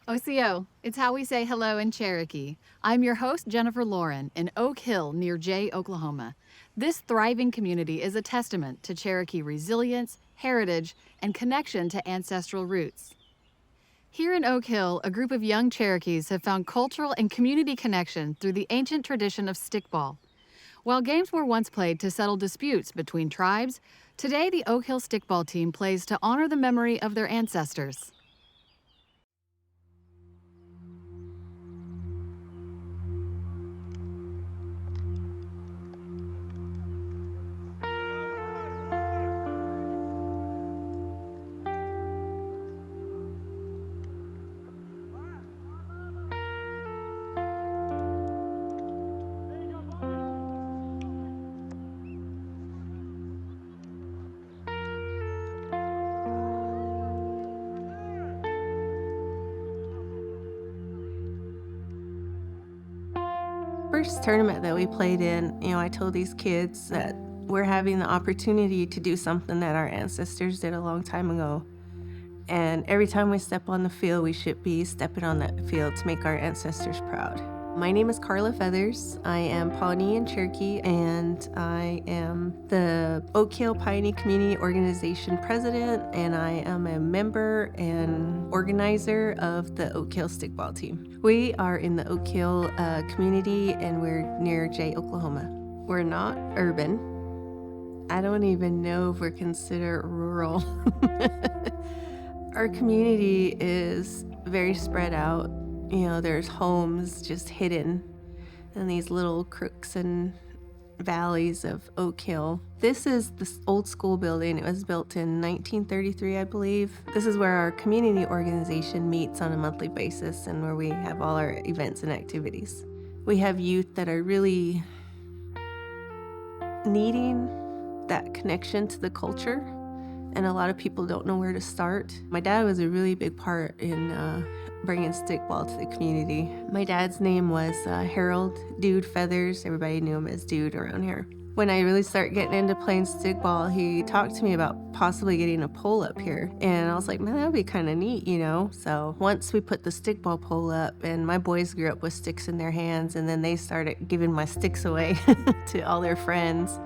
Osiyo, it's how we say hello in Cherokee. I'm your host, Jennifer Lauren, in Oakhill near Jay, Oklahoma. This thriving community is a testament to Cherokee resilience, heritage, and connection to ancestral roots. Here in Oakhill, a group of young Cherokees have found cultural and community connection through the ancient tradition of stickball. While games were once played to settle disputes between tribes, today the Oakhill stickball team plays to honor the memory of their ancestors. First tournament that we played in, I told these kids that we're having the opportunity to do something that our ancestors did a long time ago. And every time we step on the field, we should be stepping on that field to make our ancestors proud. My name is Carla Feathers. I am Pawnee and Cherokee, and I am the Oakhill Pawnee Community Organization president, and I am a member and organizer of the Oakhill Stickball team. We are in the Oakhill community, and we're near Jay, Oklahoma. We're not urban. I don't even know if we're considered rural. Our community is very spread out. There's homes just hidden in these little crooks and valleys of Oakhill. This is this old school building. It was built in 1933, I believe. This is where our community organization meets on a monthly basis and where we have all our events and activities. We have youth that are really needing that connection to the culture, and a lot of people don't know where to start. My dad was a really big part in bringing stickball to the community. My dad's name was Harold Dude Feathers. Everybody knew him as Dude around here. When I really started getting into playing stickball, he talked to me about possibly getting a pole up here. And I was like, man, that'd be kind of neat, So once we put the stickball pole up, and my boys grew up with sticks in their hands, and then they started giving my sticks away to all their friends.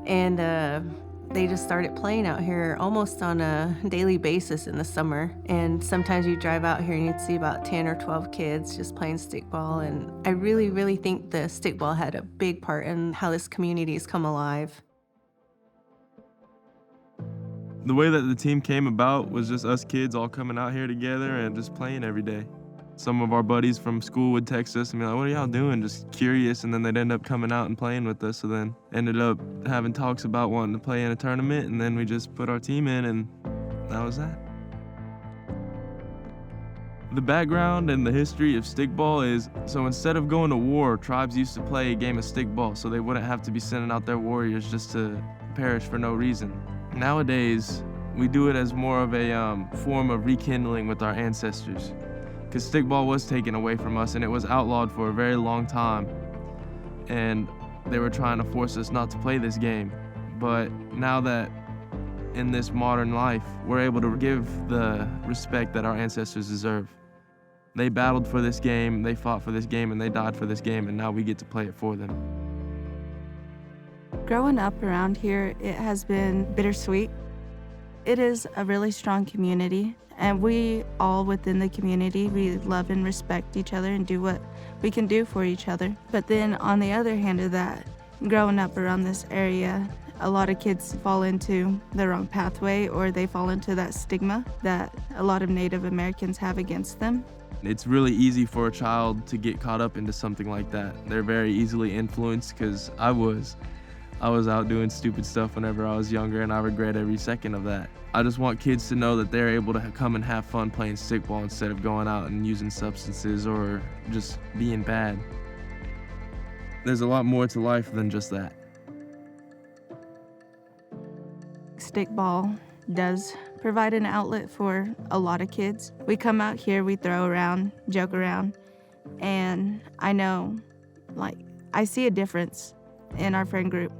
And they just started playing out here almost on a daily basis in the summer. And sometimes you drive out here and you'd see about 10 or 12 kids just playing stickball. And I really, really think the stickball had a big part in how this community has come alive. The way that the team came about was just us kids all coming out here together and just playing every day. Some of our buddies from school would text us and be like, what are y'all doing? Just curious, and then they'd end up coming out and playing with us. So then ended up having talks about wanting to play in a tournament, and then we just put our team in, and that was that. The background and the history of stickball is, so instead of going to war, tribes used to play a game of stickball so they wouldn't have to be sending out their warriors just to perish for no reason. Nowadays, we do it as more of a form of rekindling with our ancestors, because stickball was taken away from us and it was outlawed for a very long time, and they were trying to force us not to play this game. But now that in this modern life, we're able to give the respect that our ancestors deserve. They battled for this game, they fought for this game, and they died for this game, and now we get to play it for them. Growing up around here, it has been bittersweet. It is a really strong community, and we all within the community, we love and respect each other and do what we can do for each other. But then on the other hand of that, growing up around this area, a lot of kids fall into the wrong pathway, or they fall into that stigma that a lot of Native Americans have against them. It's really easy for a child to get caught up into something like that. They're very easily influenced, because I was out doing stupid stuff whenever I was younger, and I regret every second of that. I just want kids to know that they're able to come and have fun playing stickball instead of going out and using substances or just being bad. There's a lot more to life than just that. Stickball does provide an outlet for a lot of kids. We come out here, we throw around, joke around, and I know, I see a difference in our friend group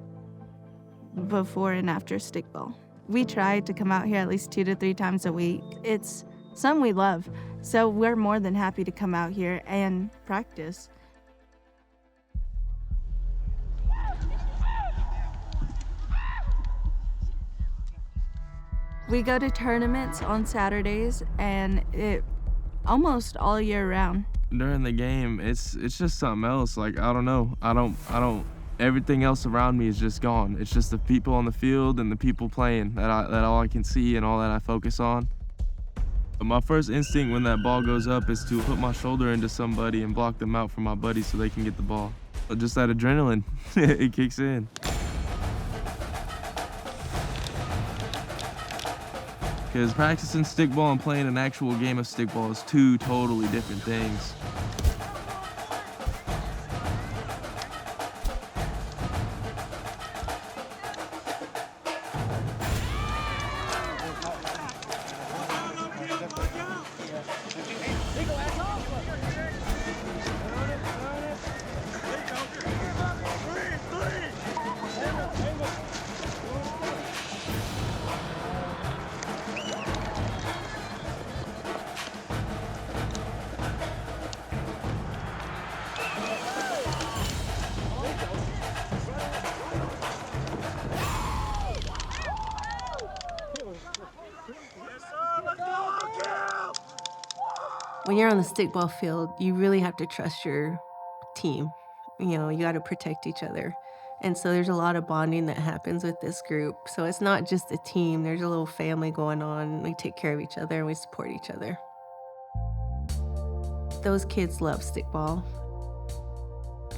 before and after stickball. We try to come out here at least 2 to 3 times a week. It's Some we love, so we're more than happy to come out here and practice. We go to tournaments on Saturdays, and it almost all year round. During the game, it's just something else. Like, I don't know. I don't. Everything else around me is just gone. It's just the people on the field and the people playing that all I can see and all that I focus on. But my first instinct when that ball goes up is to put my shoulder into somebody and block them out for my buddies so they can get the ball. But just that adrenaline, it kicks in. Because practicing stickball and playing an actual game of stickball is two totally different things. When you're on the stickball field, you really have to trust your team. You know, you got to protect each other. And so there's a lot of bonding that happens with this group. So it's not just a team, there's a little family going on. We take care of each other and we support each other. Those kids love stickball.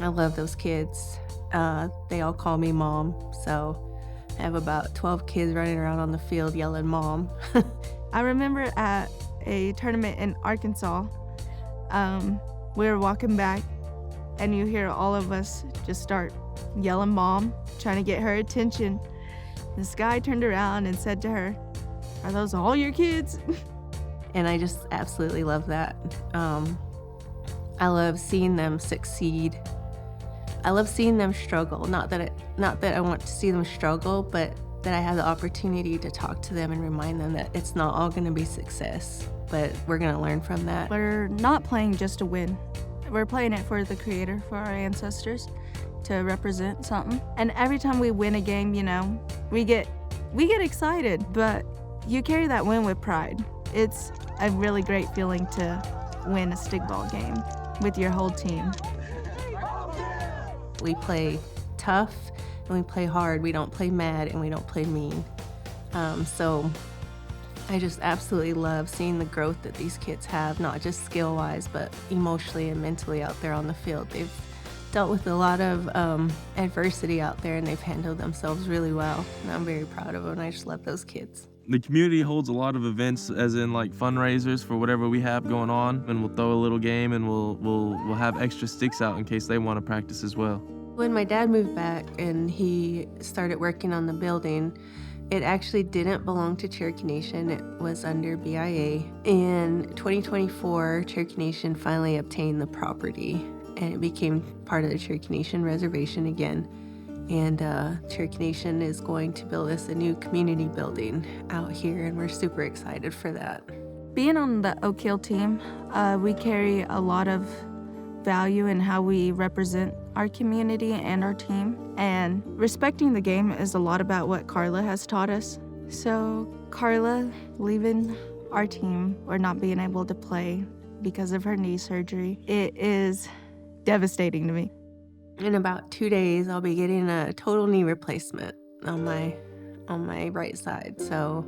I love those kids. They all call me Mom. So I have about 12 kids running around on the field yelling Mom. I remember at a tournament in Arkansas, we were walking back and you hear all of us just start yelling Mom, trying to get her attention. This guy turned around and said to her, "Are those all your kids?" And I just absolutely love that. I love seeing them succeed. I love seeing them struggle. Not that I want to see them struggle, but that I have the opportunity to talk to them and remind them that it's not all going to be success, but we're going to learn from that. We're not playing just to win. We're playing it for the Creator, for our ancestors, to represent something. And every time we win a game, you know, we get excited, but you carry that win with pride. It's a really great feeling to win a stickball game with your whole team. We play tough and we play hard. We don't play mad and we don't play mean. So I just absolutely love seeing the growth that these kids have, not just skill-wise, but emotionally and mentally out there on the field. They've dealt with a lot of adversity out there and they've handled themselves really well. And I'm very proud of them. I just love those kids. The community holds a lot of events, as in like fundraisers for whatever we have going on, and we'll throw a little game and we'll have extra sticks out in case they want to practice as well. When my dad moved back and he started working on the building, it actually didn't belong to Cherokee Nation. It was under BIA. In 2024, Cherokee Nation finally obtained the property and it became part of the Cherokee Nation reservation again. And Cherokee Nation is going to build us a new community building out here, and we're super excited for that. Being on the Oakhill team, we carry a lot of value in how we represent our community and our team. And respecting the game is a lot about what Carla has taught us. So Carla leaving our team or not being able to play because of her knee surgery, it is devastating to me. In about 2 days, I'll be getting a total knee replacement on my right side. So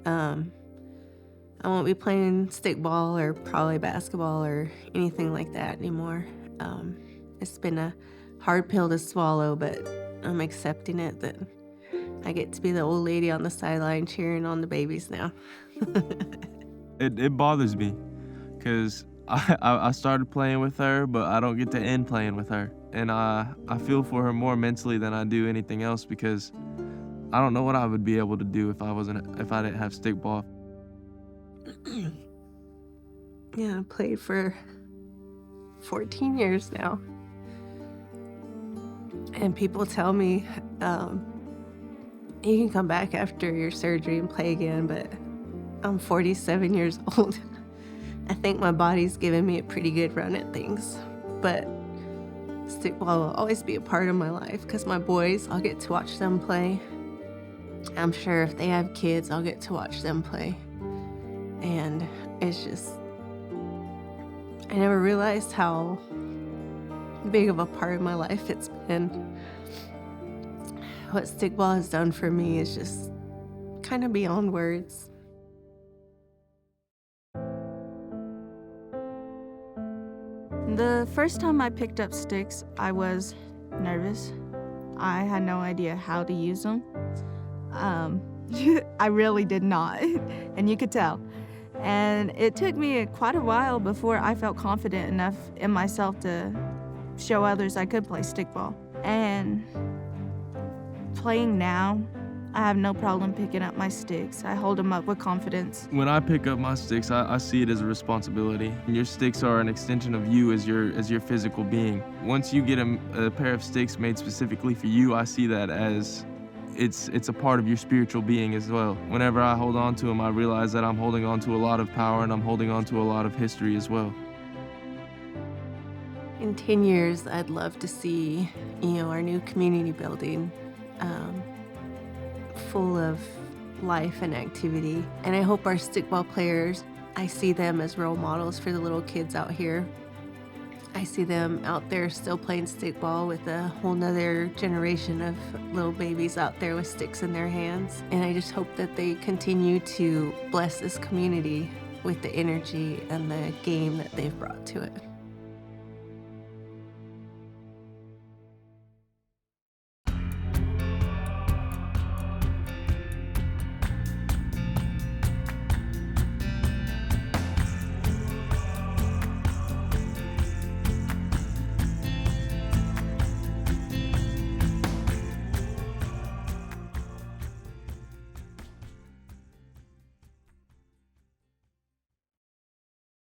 I won't be playing stickball or probably basketball or anything like that anymore. It's been a hard pill to swallow, but I'm accepting it that I get to be the old lady on the sideline cheering on the babies now. It bothers me because I started playing with her, but I don't get to end playing with her. And I feel for her more mentally than I do anything else, because I don't know what I would be able to do if I didn't have stickball. Yeah, I played for 14 years now. And people tell me, you can come back after your surgery and play again, but I'm 47 years old. I think my body's giving me a pretty good run at things. But stickball will always be a part of my life because my boys, I'll get to watch them play. I'm sure if they have kids, I'll get to watch them play. And it's just, I never realized how big of a part of my life it's been. What stickball has done for me is just kind of beyond words. The first time I picked up sticks, I was nervous. I had no idea how to use them. I really did not, and you could tell. And it took me quite a while before I felt confident enough in myself to show others I could play stickball. And playing now, I have no problem picking up my sticks. I hold them up with confidence. When I pick up my sticks, I see it as a responsibility. Your sticks are an extension of you as your physical being. Once you get a pair of sticks made specifically for you, I see that as it's a part of your spiritual being as well. Whenever I hold on to them, I realize that I'm holding on to a lot of power and I'm holding on to a lot of history as well. In 10 years, I'd love to see, our new community building full of life and activity. And I hope our stickball players, I see them as role models for the little kids out here. I see them out there still playing stickball with a whole nother generation of little babies out there with sticks in their hands. And I just hope that they continue to bless this community with the energy and the game that they've brought to it.